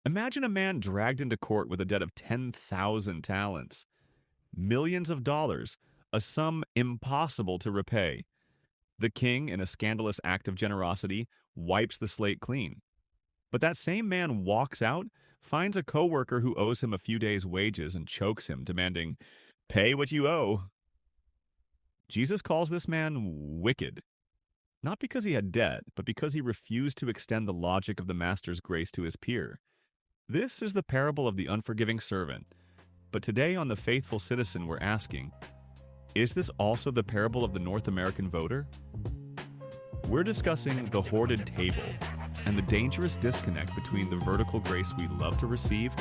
Imagine a man dragged into court with a debt of 10,000 talents, millions of dollars, a sum impossible to repay. The king, in a scandalous act of generosity, wipes the slate clean. But that same man walks out, finds a coworker who owes him a few days' wages, and chokes him, demanding, "Pay what you owe." Jesus calls this man wicked, not because he had debt, but because he refused to extend the logic of the master's grace to his peer. This is the parable of the unforgiving servant. But today on The Faithful Citizen, we're asking, is this also the parable of the North American voter? We're discussing the hoarded table and the dangerous disconnect between the vertical grace we love to receive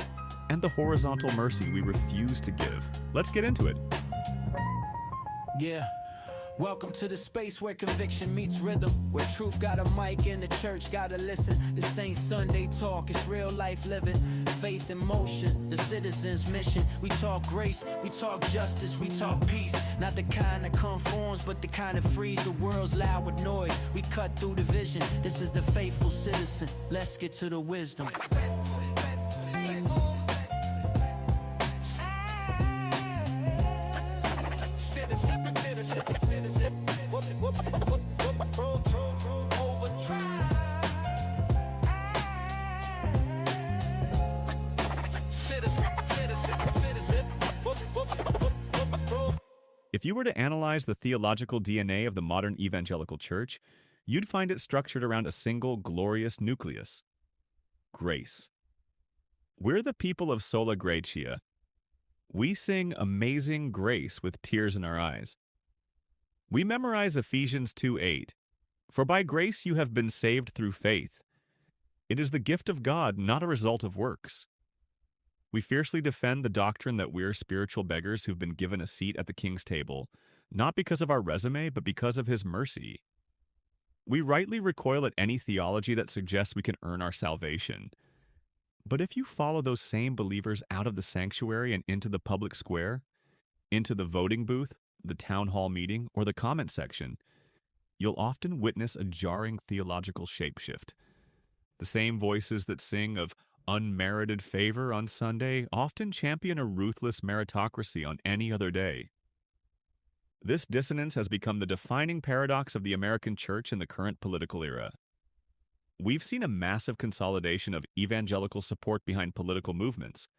and the horizontal mercy we refuse to give. Let's get into it. Yeah. Welcome to the space where conviction meets rhythm, where truth got a mic and the church gotta listen. This ain't Sunday talk, it's real life living, faith in motion, the citizen's mission. We talk grace, we talk justice, we talk peace, not the kind that conforms, but the kind that frees. The world's loud with noise, we cut through the vision. This is the faithful citizen, let's get to the wisdom. If you were to analyze the theological DNA of the modern evangelical church, you'd find it structured around a single glorious nucleus: grace. We're the people of Sola Gratia. We sing Amazing Grace with tears in our eyes. We memorize Ephesians 2:8. For by grace you have been saved through faith. It is the gift of God, not a result of works. We fiercely defend the doctrine that we're spiritual beggars who've been given a seat at the king's table, not because of our resume, but because of his mercy. We rightly recoil at any theology that suggests we can earn our salvation. But if you follow those same believers out of the sanctuary and into the public square, into the voting booth, the town hall meeting, or the comment section, you'll often witness a jarring theological shapeshift. The same voices that sing of unmerited favor on Sunday often champion a ruthless meritocracy on any other day. This dissonance has become the defining paradox of the American church in the current political era. We've seen a massive consolidation of evangelical support behind political movements,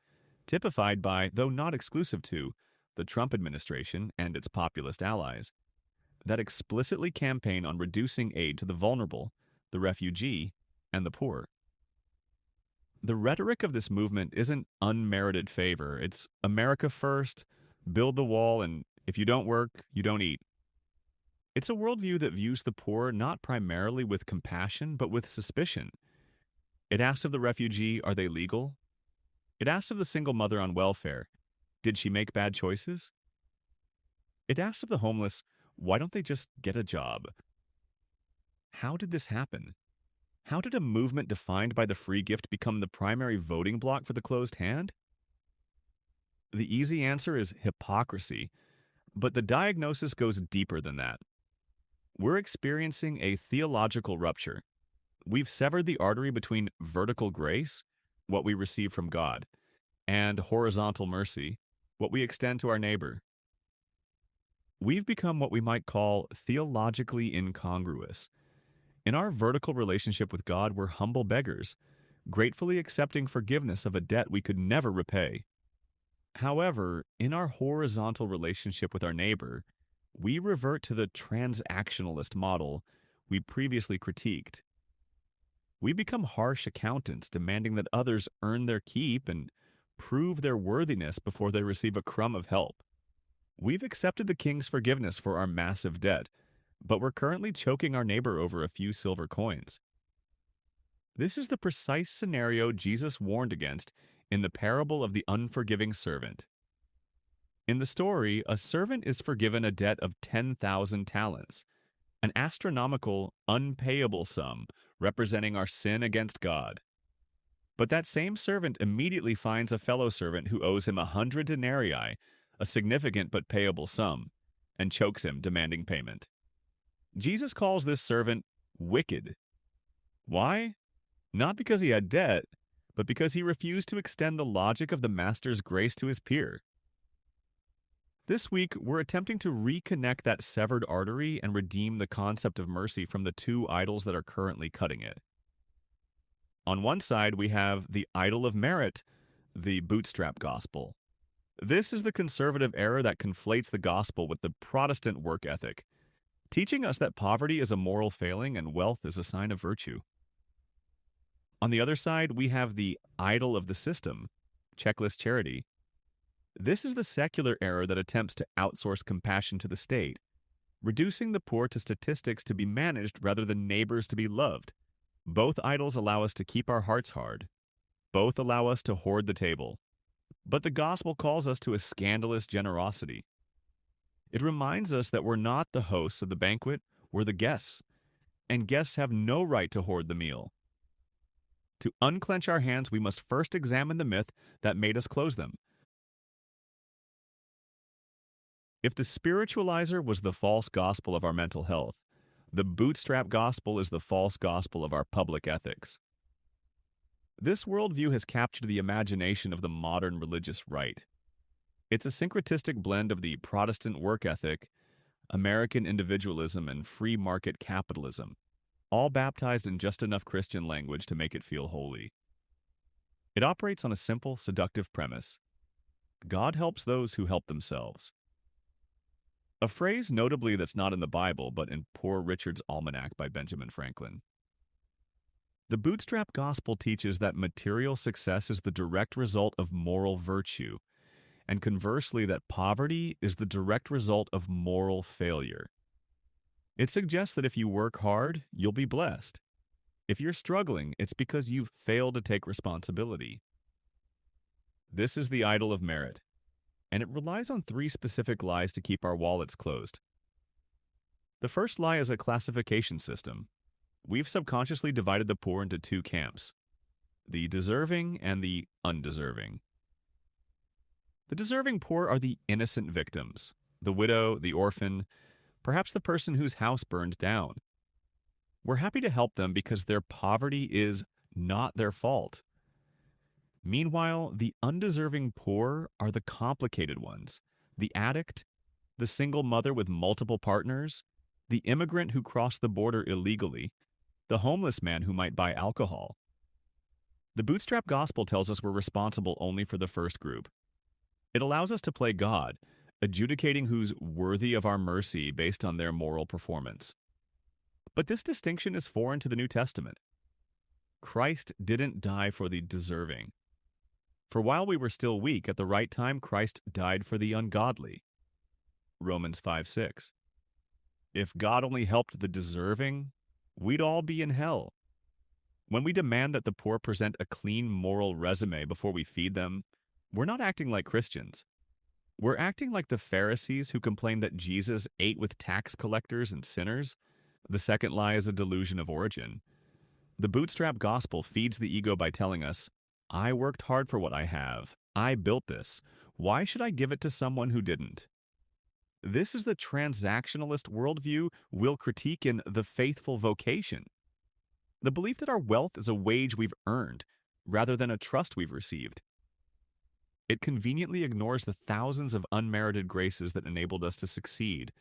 typified by, though not exclusive to, the Trump administration and its populist allies, that explicitly campaign on reducing aid to the vulnerable, the refugee, and the poor. The rhetoric of this movement isn't unmerited favor. It's America first, build the wall, and if you don't work, you don't eat. It's a worldview that views the poor not primarily with compassion, but with suspicion. It asks of the refugee, are they legal? It asks of the single mother on welfare, did she make bad choices? It asks of the homeless, why don't they just get a job? How did this happen? How did a movement defined by the free gift become the primary voting bloc for the closed hand? The easy answer is hypocrisy, but the diagnosis goes deeper than that. We're experiencing a theological rupture. We've severed the artery between vertical grace, what we receive from God, and horizontal mercy, what we extend to our neighbor. We've become what we might call theologically incongruous. In our vertical relationship with God, we're humble beggars, gratefully accepting forgiveness of a debt we could never repay. However, in our horizontal relationship with our neighbor, we revert to the transactionalist model we previously critiqued. We become harsh accountants, demanding that others earn their keep and prove their worthiness before they receive a crumb of help. We've accepted the king's forgiveness for our massive debt, but we're currently choking our neighbor over a few silver coins. This is the precise scenario Jesus warned against in the parable of the unforgiving servant. In the story, a servant is forgiven a debt of 10,000 talents, an astronomical, unpayable sum representing our sin against God. But that same servant immediately finds a fellow servant who owes him 100 denarii, a significant but payable sum, and chokes him, demanding payment. Jesus calls this servant wicked. Why? Not because he had debt, but because he refused to extend the logic of the master's grace to his peer. This week, we're attempting to reconnect that severed artery and redeem the concept of mercy from the two idols that are currently cutting it. On one side, we have the idol of merit, the Bootstrap Gospel. This is the conservative error that conflates the gospel with the Protestant work ethic, teaching us that poverty is a moral failing and wealth is a sign of virtue. On the other side, we have the idol of the system, checklist charity. This is the secular error that attempts to outsource compassion to the state, reducing the poor to statistics to be managed rather than neighbors to be loved. Both idols allow us to keep our hearts hard. Both allow us to hoard the table. But the gospel calls us to a scandalous generosity. It reminds us that we're not the hosts of the banquet, we're the guests, and guests have no right to hoard the meal. To unclench our hands, we must first examine the myth that made us close them. If the spiritualizer was the false gospel of our mental health, the bootstrap gospel is the false gospel of our public ethics. This worldview has captured the imagination of the modern religious right. It's a syncretistic blend of the Protestant work ethic, American individualism, and free market capitalism, all baptized in just enough Christian language to make it feel holy. It operates on a simple, seductive premise: God helps those who help themselves. A phrase notably that's not in the Bible, but in Poor Richard's Almanac by Benjamin Franklin. The Bootstrap Gospel teaches that material success is the direct result of moral virtue, and conversely that poverty is the direct result of moral failure. It suggests that if you work hard, you'll be blessed. If you're struggling, it's because you've failed to take responsibility. This is the idol of merit, and it relies on three specific lies to keep our wallets closed. The first lie is a classification system. We've subconsciously divided the poor into two camps: the deserving and the undeserving. The deserving poor are the innocent victims, the widow, the orphan, perhaps the person whose house burned down. We're happy to help them because their poverty is not their fault. Meanwhile, the undeserving poor are the complicated ones: the addict, the single mother with multiple partners, the immigrant who crossed the border illegally, the homeless man who might buy alcohol. The Bootstrap Gospel tells us we're responsible only for the first group. It allows us to play God, adjudicating who's worthy of our mercy based on their moral performance. But this distinction is foreign to the New Testament. Christ didn't die for the deserving. For while we were still weak, at the right time Christ died for the ungodly. Romans 5:6. If God only helped the deserving, we'd all be in hell. When we demand that the poor present a clean moral resume before we feed them, we're not acting like Christians. We're acting like the Pharisees who complained that Jesus ate with tax collectors and sinners. The second lie is a delusion of origin. The Bootstrap Gospel feeds the ego by telling us, I worked hard for what I have. I built this. Why should I give it to someone who didn't? This is the transactionalist worldview we'll critique in The Faithful Vocation. The belief that our wealth is a wage we've earned, rather than a trust we've received. It conveniently ignores the thousands of unmerited graces that enabled us to succeed: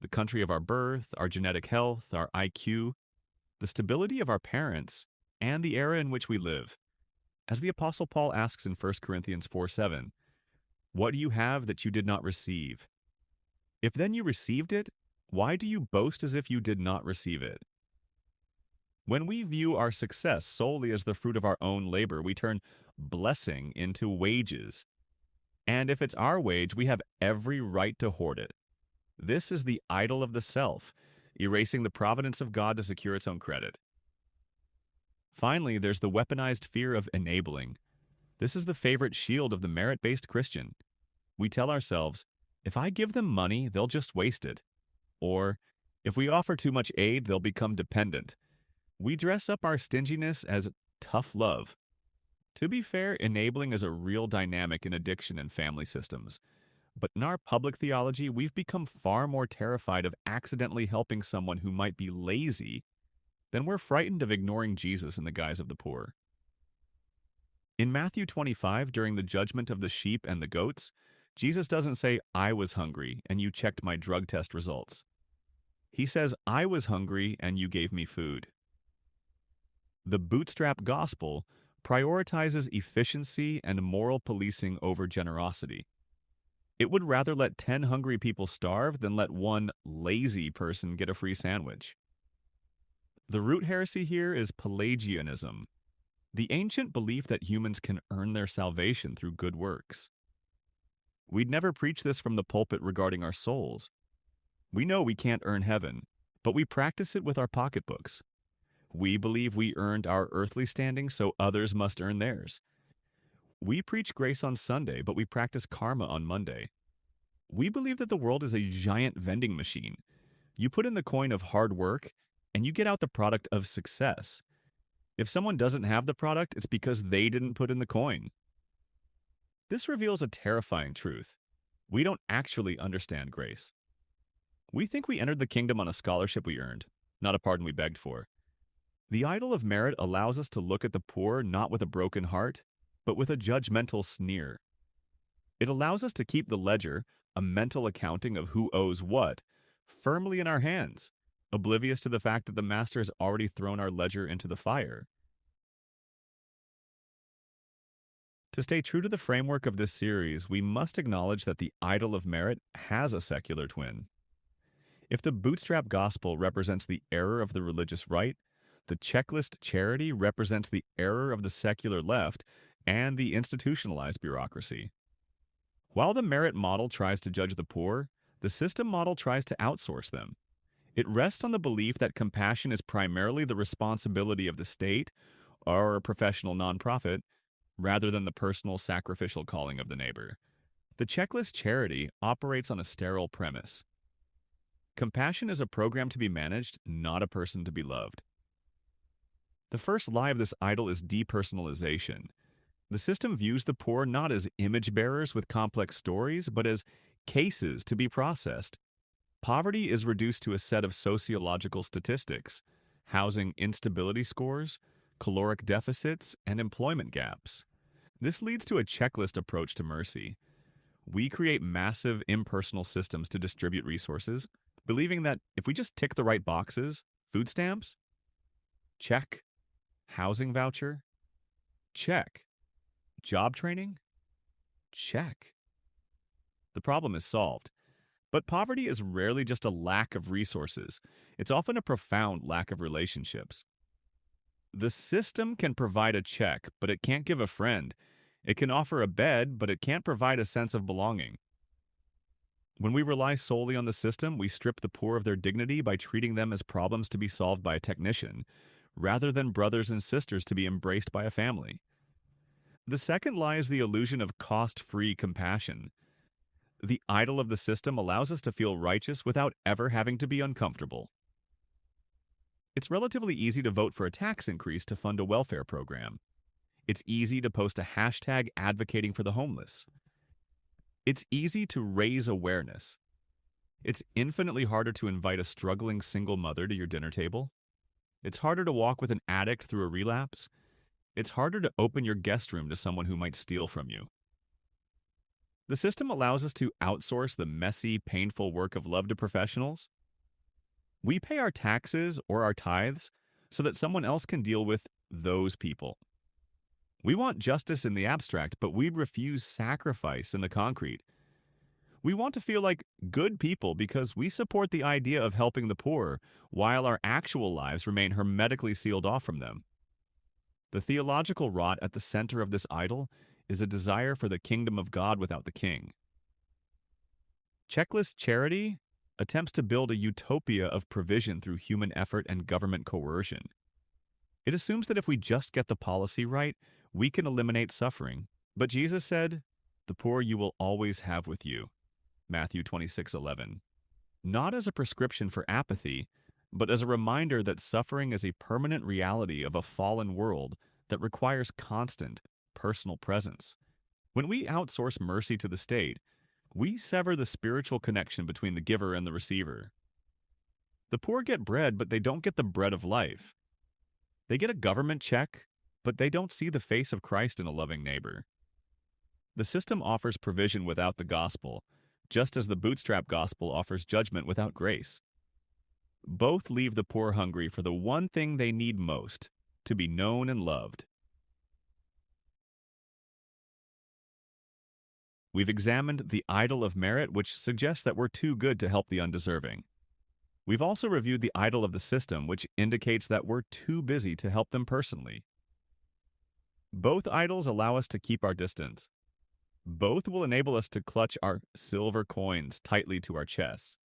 the country of our birth, our genetic health, our IQ, the stability of our parents, and the era in which we live. As the Apostle Paul asks in 1 Corinthians 4:7, what do you have that you did not receive? If then you received it, why do you boast as if you did not receive it? When we view our success solely as the fruit of our own labor, we turn blessing into wages. And if it's our wage, we have every right to hoard it. This is the idol of the self, erasing the providence of God to secure its own credit. Finally, there's the weaponized fear of enabling. This is the favorite shield of the merit-based Christian. We tell ourselves, if I give them money, they'll just waste it. Or, if we offer too much aid, they'll become dependent. We dress up our stinginess as tough love. To be fair, enabling is a real dynamic in addiction and family systems. But in our public theology, we've become far more terrified of accidentally helping someone who might be lazy than we're frightened of ignoring Jesus in the guise of the poor. In Matthew 25, during the judgment of the sheep and the goats, Jesus doesn't say, I was hungry and you checked my drug test results. He says, I was hungry and you gave me food. The Bootstrap Gospel prioritizes efficiency and moral policing over generosity. It would rather let 10 hungry people starve than let one lazy person get a free sandwich. The root heresy here is Pelagianism, the ancient belief that humans can earn their salvation through good works. We'd never preach this from the pulpit regarding our souls. We know we can't earn heaven, but we practice it with our pocketbooks. We believe we earned our earthly standing, so others must earn theirs. We preach grace on Sunday, but we practice karma on Monday. We believe that the world is a giant vending machine. You put in the coin of hard work, and you get out the product of success. If someone doesn't have the product, it's because they didn't put in the coin. This reveals a terrifying truth. We don't actually understand grace. We think we entered the kingdom on a scholarship we earned, not a pardon we begged for. The idol of merit allows us to look at the poor not with a broken heart, but with a judgmental sneer. It allows us to keep the ledger, a mental accounting of who owes what, firmly in our hands, oblivious to the fact that the master has already thrown our ledger into the fire. To stay true to the framework of this series, we must acknowledge that the idol of merit has a secular twin. If the Bootstrap Gospel represents the error of the religious right, the checklist charity represents the error of the secular left and the institutionalized bureaucracy. While the merit model tries to judge the poor, the system model tries to outsource them. It rests on the belief that compassion is primarily the responsibility of the state or a professional nonprofit, rather than the personal sacrificial calling of the neighbor. The checklist charity operates on a sterile premise. Compassion is a program to be managed, not a person to be loved. The first lie of this idol is depersonalization. The system views the poor not as image bearers with complex stories, but as cases to be processed. Poverty is reduced to a set of sociological statistics, housing instability scores, caloric deficits, and employment gaps. This leads to a checklist approach to mercy. We create massive impersonal systems to distribute resources, believing that if we just tick the right boxes, food stamps, check. Housing voucher, check. Job training, check. The problem is solved. But poverty is rarely just a lack of resources. It's often a profound lack of relationships. The system can provide a check, but it can't give a friend. It can offer a bed, but it can't provide a sense of belonging. When we rely solely on the system, we strip the poor of their dignity by treating them as problems to be solved by a technician, rather than brothers and sisters to be embraced by a family. The second lie is the illusion of cost-free compassion. The idol of the system allows us to feel righteous without ever having to be uncomfortable. It's relatively easy to vote for a tax increase to fund a welfare program. It's easy to post a hashtag advocating for the homeless. It's easy to raise awareness. It's infinitely harder to invite a struggling single mother to your dinner table. It's harder to walk with an addict through a relapse. It's harder to open your guest room to someone who might steal from you. The system allows us to outsource the messy, painful work of love to professionals. We pay our taxes or our tithes so that someone else can deal with those people. We want justice in the abstract, but we refuse sacrifice in the concrete. We want to feel like good people because we support the idea of helping the poor, while our actual lives remain hermetically sealed off from them. The theological rot at the center of this idol is a desire for the kingdom of God without the king. Checklist charity attempts to build a utopia of provision through human effort and government coercion. It assumes that if we just get the policy right, we can eliminate suffering. But Jesus said, "The poor you will always have with you." Matthew 26:11. Not as a prescription for apathy, but as a reminder that suffering is a permanent reality of a fallen world that requires constant, personal presence. When we outsource mercy to the state, we sever the spiritual connection between the giver and the receiver. The poor get bread, but they don't get the bread of life. They get a government check, but they don't see the face of Christ in a loving neighbor. The system offers provision without the gospel, just as the Bootstrap Gospel offers judgment without grace. Both leave the poor hungry for the one thing they need most, to be known and loved. We've examined the idol of merit, which suggests that we're too good to help the undeserving. We've also reviewed the idol of the system, which indicates that we're too busy to help them personally. Both idols allow us to keep our distance. Both will enable us to clutch our silver coins tightly to our chests.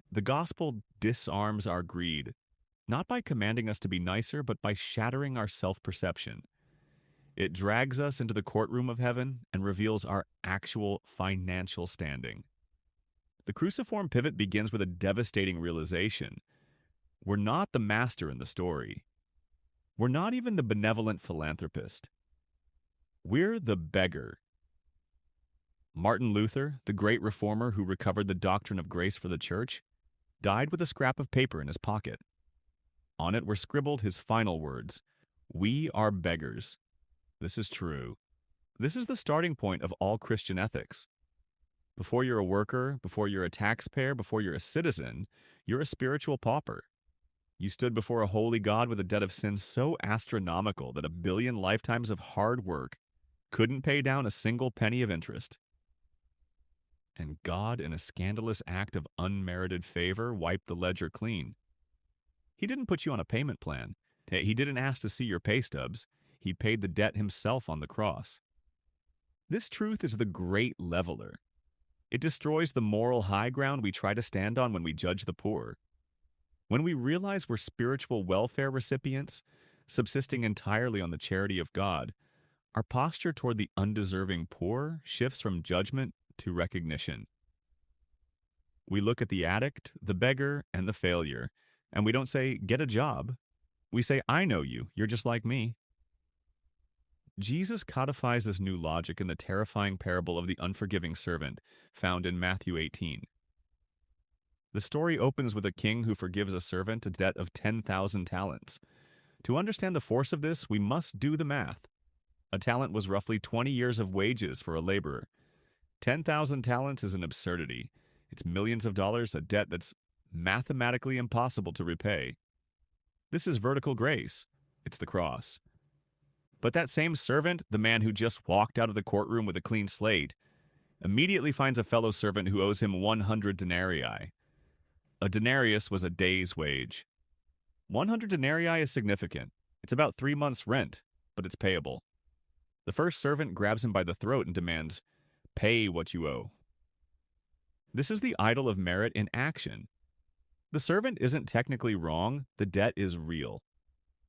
The gospel disarms our greed, not by commanding us to be nicer, but by shattering our self-perception. It drags us into the courtroom of heaven and reveals our actual financial standing. The cruciform pivot begins with a devastating realization. We're not the master in the story. We're not even the benevolent philanthropist. We're the beggar. Martin Luther, the great reformer who recovered the doctrine of grace for the church, died with a scrap of paper in his pocket. On it were scribbled his final words, "We are beggars." This is true. This is the starting point of all Christian ethics. Before you're a worker, before you're a taxpayer, before you're a citizen, you're a spiritual pauper. You stood before a holy God with a debt of sin so astronomical that 1,000,000,000 lifetimes of hard work couldn't pay down a single penny of interest. And God, in a scandalous act of unmerited favor, wiped the ledger clean. He didn't put you on a payment plan. He didn't ask to see your pay stubs. He paid the debt himself on the cross. This truth is the great leveler. It destroys the moral high ground we try to stand on when we judge the poor. When we realize we're spiritual welfare recipients, subsisting entirely on the charity of God, our posture toward the undeserving poor shifts from judgment to recognition. We look at the addict, the beggar, and the failure, and we don't say, "Get a job." We say, "I know you. You're just like me." Jesus codifies this new logic in the terrifying parable of the unforgiving servant, found in Matthew 18. The story opens with a king who forgives a servant a debt of 10,000 talents. To understand the force of this, we must do the math. A talent was roughly 20 years of wages for a laborer. 10,000 talents is an absurdity. It's millions of dollars, a debt that's mathematically impossible to repay. This is vertical grace. It's the cross. But that same servant, the man who just walked out of the courtroom with a clean slate, immediately finds a fellow servant who owes him 100 denarii. A denarius was a day's wage. 100 denarii is significant. It's about 3 months' rent, but it's payable. The first servant grabs him by the throat and demands, "Pay what you owe." This is the idol of merit in action. The servant isn't technically wrong, the debt is real.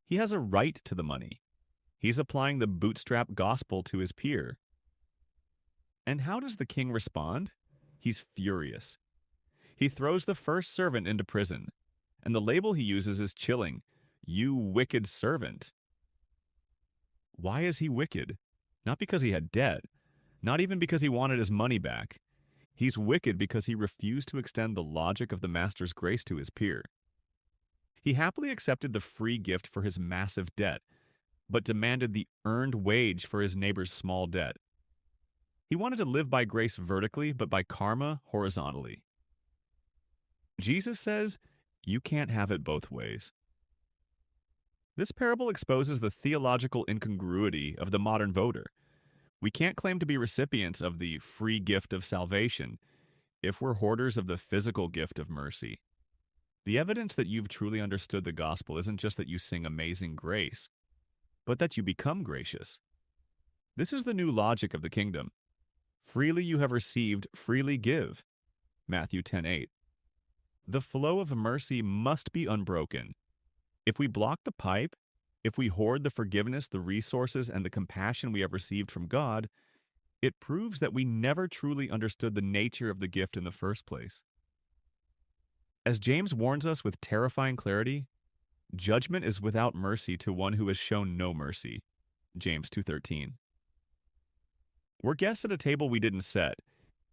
He has a right to the money. He's applying the Bootstrap Gospel to his peer. And how does the king respond? He's furious. He throws the first servant into prison, and the label he uses is chilling. "You wicked servant." Why is he wicked? Not because he had debt, not even because he wanted his money back. He's wicked because he refused to extend the logic of the master's grace to his peer. He happily accepted the free gift for his massive debt, but demanded the earned wage for his neighbor's small debt. He wanted to live by grace vertically, but by karma horizontally. Jesus says, you can't have it both ways. This parable exposes the theological incongruity of the modern voter. We can't claim to be recipients of the free gift of salvation if we're hoarders of the physical gift of mercy. The evidence that you've truly understood the gospel isn't just that you sing Amazing Grace, but that you become gracious. This is the new logic of the kingdom. Freely you have received, freely give. Matthew 10:8. The flow of mercy must be unbroken. If we block the pipe, if we hoard the forgiveness, the resources, and the compassion we have received from God, it proves that we never truly understood the nature of the gift in the first place. As James warns us with terrifying clarity, judgment is without mercy to one who has shown no mercy. James 2:13. We're guests at a table we didn't set,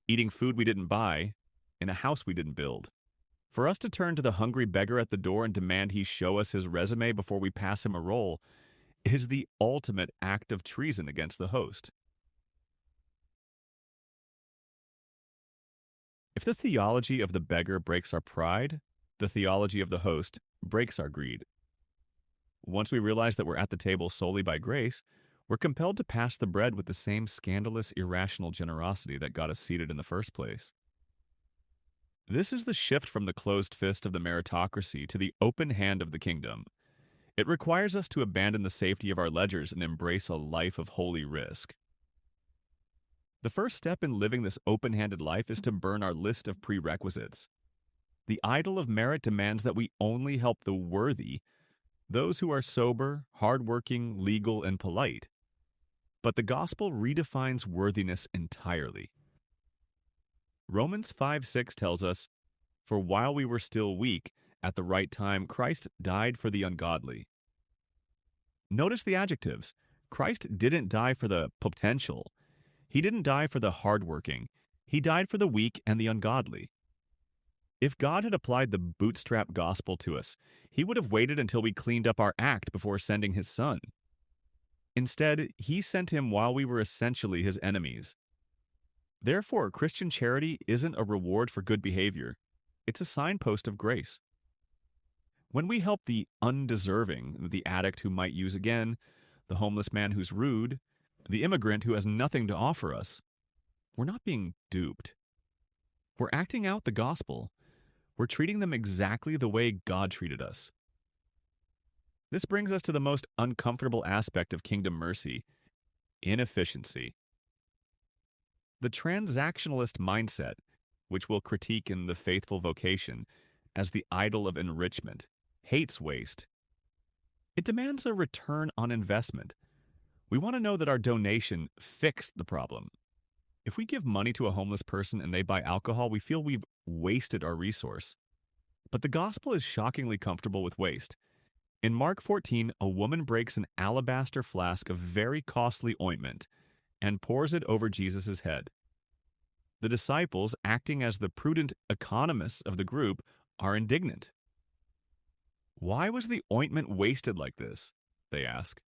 eating food we didn't buy, in a house we didn't build. For us to turn to the hungry beggar at the door and demand he show us his resume before we pass him a roll, is the ultimate act of treason against the host. If the theology of the beggar breaks our pride, the theology of the host breaks our greed. Once we realize that we're at the table solely by grace, we're compelled to pass the bread with the same scandalous, irrational generosity that got us seated in the first place. This is the shift from the closed fist of the meritocracy to the open hand of the kingdom. It requires us to abandon the safety of our ledgers and embrace a life of holy risk. The first step in living this open-handed life is to burn our list of prerequisites. The idol of merit demands that we only help the worthy, those who are sober, hardworking, legal, and polite. But the gospel redefines worthiness entirely. Romans 5:6 tells us, "For while we were still weak, at the right time Christ died for the ungodly." Notice the adjectives. Christ didn't die for the potential. He didn't die for the hardworking. He died for the weak and the ungodly. If God had applied the Bootstrap Gospel to us, he would have waited until we cleaned up our act before sending his son. Instead, he sent him while we were essentially his enemies. Therefore, Christian charity isn't a reward for good behavior. It's a signpost of grace. When we help the undeserving, the addict who might use again, the homeless man who's rude, the immigrant who has nothing to offer us, we're not being duped. We're acting out the gospel. We're treating them exactly the way God treated us. This brings us to the most uncomfortable aspect of kingdom mercy: inefficiency. The transactionalist mindset, which we'll critique in The Faithful Vocation as the idol of enrichment, hates waste. It demands a return on investment. We want to know that our donation fixed the problem. If we give money to a homeless person and they buy alcohol, we feel we've wasted our resource. But the gospel is shockingly comfortable with waste. In Mark 14, a woman breaks an alabaster flask of very costly ointment and pours it over Jesus' head. The disciples, acting as the prudent economists of the group, are indignant. "Why was the ointment wasted like this?" they ask.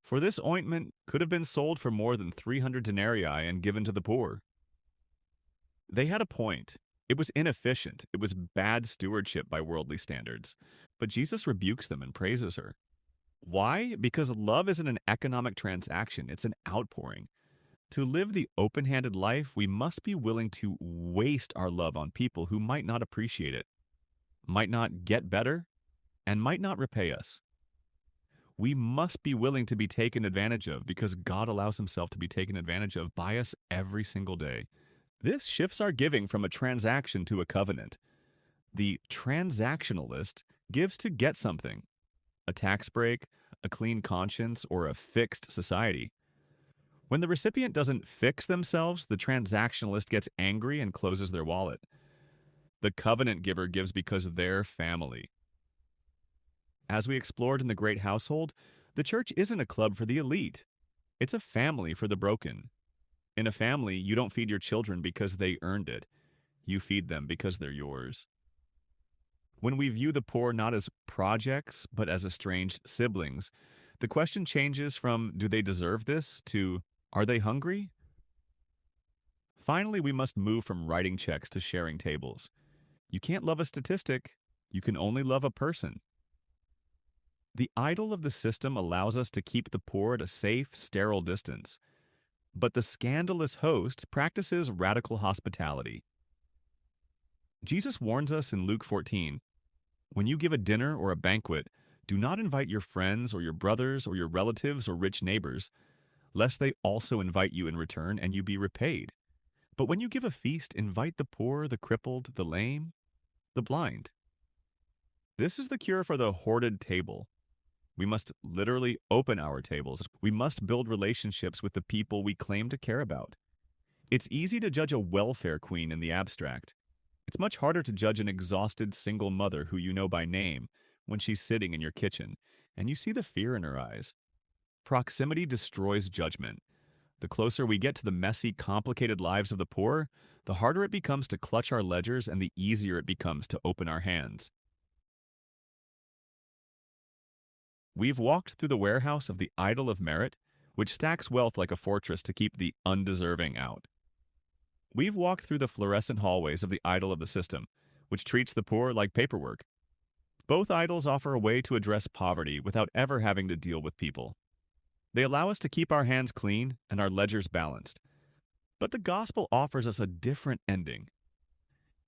"For this ointment could have been sold for more than 300 denarii and given to the poor." They had a point. It was inefficient. It was bad stewardship by worldly standards. But Jesus rebukes them and praises her. Why? Because love isn't an economic transaction. It's an outpouring. To live the open-handed life, we must be willing to waste our love on people who might not appreciate it, might not get better, and might not repay us. We must be willing to be taken advantage of because God allows himself to be taken advantage of by us every single day. This shifts our giving from a transaction to a covenant. The transactionalist gives to get something: a tax break, a clean conscience, or a fixed society. When the recipient doesn't fix themselves, the transactionalist gets angry and closes their wallet. The covenant giver gives because they're family. As we explored in The Great Household, the church isn't a club for the elite. It's a family for the broken. In a family, you don't feed your children because they earned it. You feed them because they're yours. When we view the poor not as projects, but as estranged siblings, the question changes from, do they deserve this, to, are they hungry? Finally, we must move from writing checks to sharing tables. You can't love a statistic. You can only love a person. The idol of the system allows us to keep the poor at a safe, sterile distance. But the scandalous host practices radical hospitality. Jesus warns us in Luke 14, "When you give a dinner or a banquet, do not invite your friends or your brothers or your relatives or rich neighbors, lest they also invite you in return and you be repaid. But when you give a feast, invite the poor, the crippled, the lame, the blind." This is the cure for the hoarded table. We must literally open our tables. We must build relationships with the people we claim to care about. It's easy to judge a welfare queen in the abstract. It's much harder to judge an exhausted single mother who you know by name when she's sitting in your kitchen, and you see the fear in her eyes. Proximity destroys judgment. The closer we get to the messy, complicated lives of the poor, the harder it becomes to clutch our ledgers and the easier it becomes to open our hands. We've walked through the warehouse of the idol of merit, which stacks wealth like a fortress to keep the undeserving out. We've walked through the fluorescent hallways of the idol of the system, which treats the poor like paperwork. Both idols offer a way to address poverty without ever having to deal with people. They allow us to keep our hands clean and our ledgers balanced. But the gospel offers us a different ending.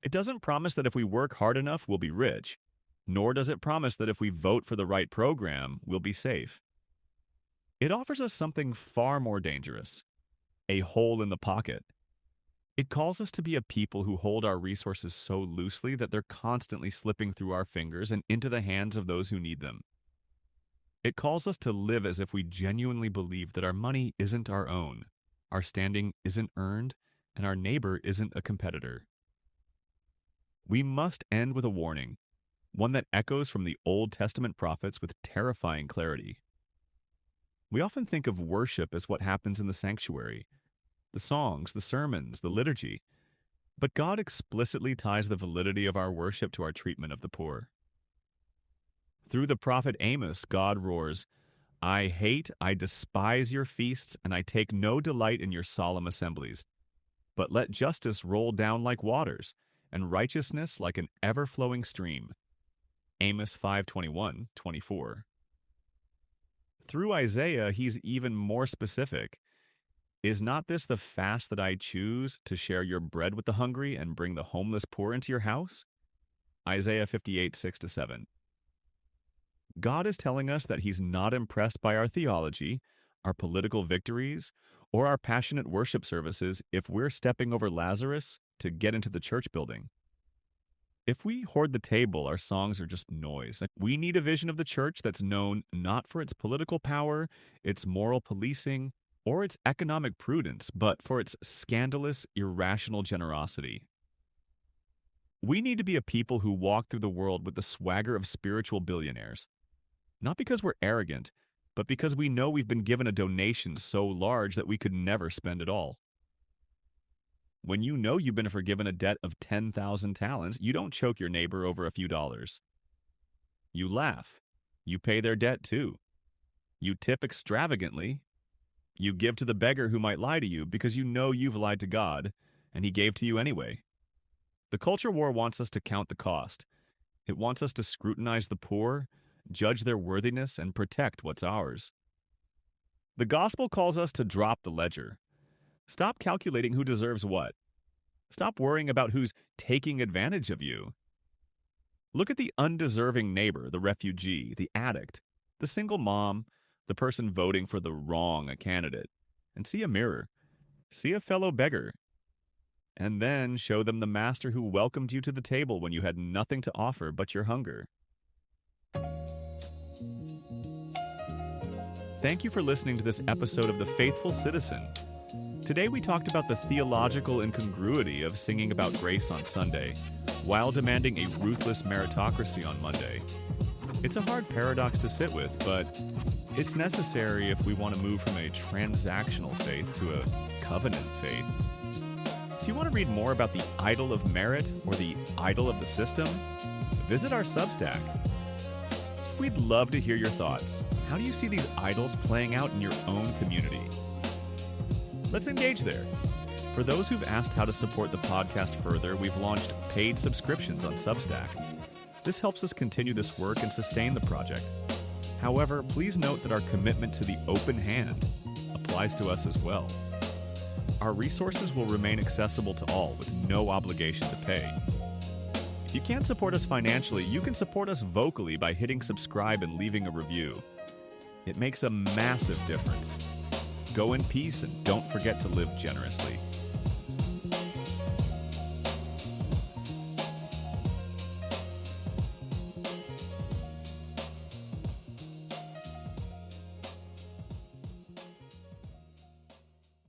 It doesn't promise that if we work hard enough, we'll be rich, nor does it promise that if we vote for the right program, we'll be safe. It offers us something far more dangerous, a hole in the pocket. It calls us to be a people who hold our resources so loosely that they're constantly slipping through our fingers and into the hands of those who need them. It calls us to live as if we genuinely believe that our money isn't our own, our standing isn't earned, and our neighbor isn't a competitor. We must end with a warning, one that echoes from the Old Testament prophets with terrifying clarity. We often think of worship as what happens in the sanctuary, the songs, the sermons, the liturgy, but God explicitly ties the validity of our worship to our treatment of the poor. Through the prophet Amos, God roars, I despise your feasts, and I take no delight in your solemn assemblies. But let justice roll down like waters, and righteousness like an ever-flowing stream. Amos 5:21-24. Through Isaiah, he's even more specific. Is not this the fast that I choose, to share your bread with the hungry and bring the homeless poor into your house? Isaiah 58:6-7. God is telling us that he's not impressed by our theology, our political victories, or our passionate worship services if we're stepping over Lazarus to get into the church building. If we hoard the table, our songs are just noise. We need a vision of the church that's known not for its political power, its moral policing, or its economic prudence, but for its scandalous, irrational generosity. We need to be a people who walk through the world with the swagger of spiritual billionaires. Not because we're arrogant, but because we know we've been given a donation so large that we could never spend it all. When you know you've been forgiven a debt of 10,000 talents, you don't choke your neighbor over a few dollars. You laugh. You pay their debt too. You tip extravagantly. You give to the beggar who might lie to you because you know you've lied to God, and he gave to you anyway. The culture war wants us to count the cost. It wants us to scrutinize the poor, judge their worthiness, and protect what's ours. The gospel calls us to drop the ledger. Stop calculating who deserves what. Stop worrying about who's taking advantage of you. Look at the undeserving neighbor, the refugee, the addict, the single mom, the person voting for the wrong candidate, and see a mirror. See a fellow beggar. And then show them the master who welcomed you to the table when you had nothing to offer but your hunger. Thank you for listening to this episode of The Faithful Citizen. Today we talked about the theological incongruity of singing about grace on Sunday, while demanding a ruthless meritocracy on Monday. It's a hard paradox to sit with, but it's necessary if we want to move from a transactional faith to a covenant faith. If you want to read more about the idol of merit or the idol of the system, visit our Substack. We'd love to hear your thoughts. How do you see these idols playing out in your own community? Let's engage there. For those who've asked how to support the podcast further, we've launched paid subscriptions on Substack. This helps us continue this work and sustain the project. However, please note that our commitment to the open hand applies to us as well. Our resources will remain accessible to all with no obligation to pay. If you can't support us financially, you can support us vocally by hitting subscribe and leaving a review. It makes a massive difference. Go in peace and don't forget to live generously.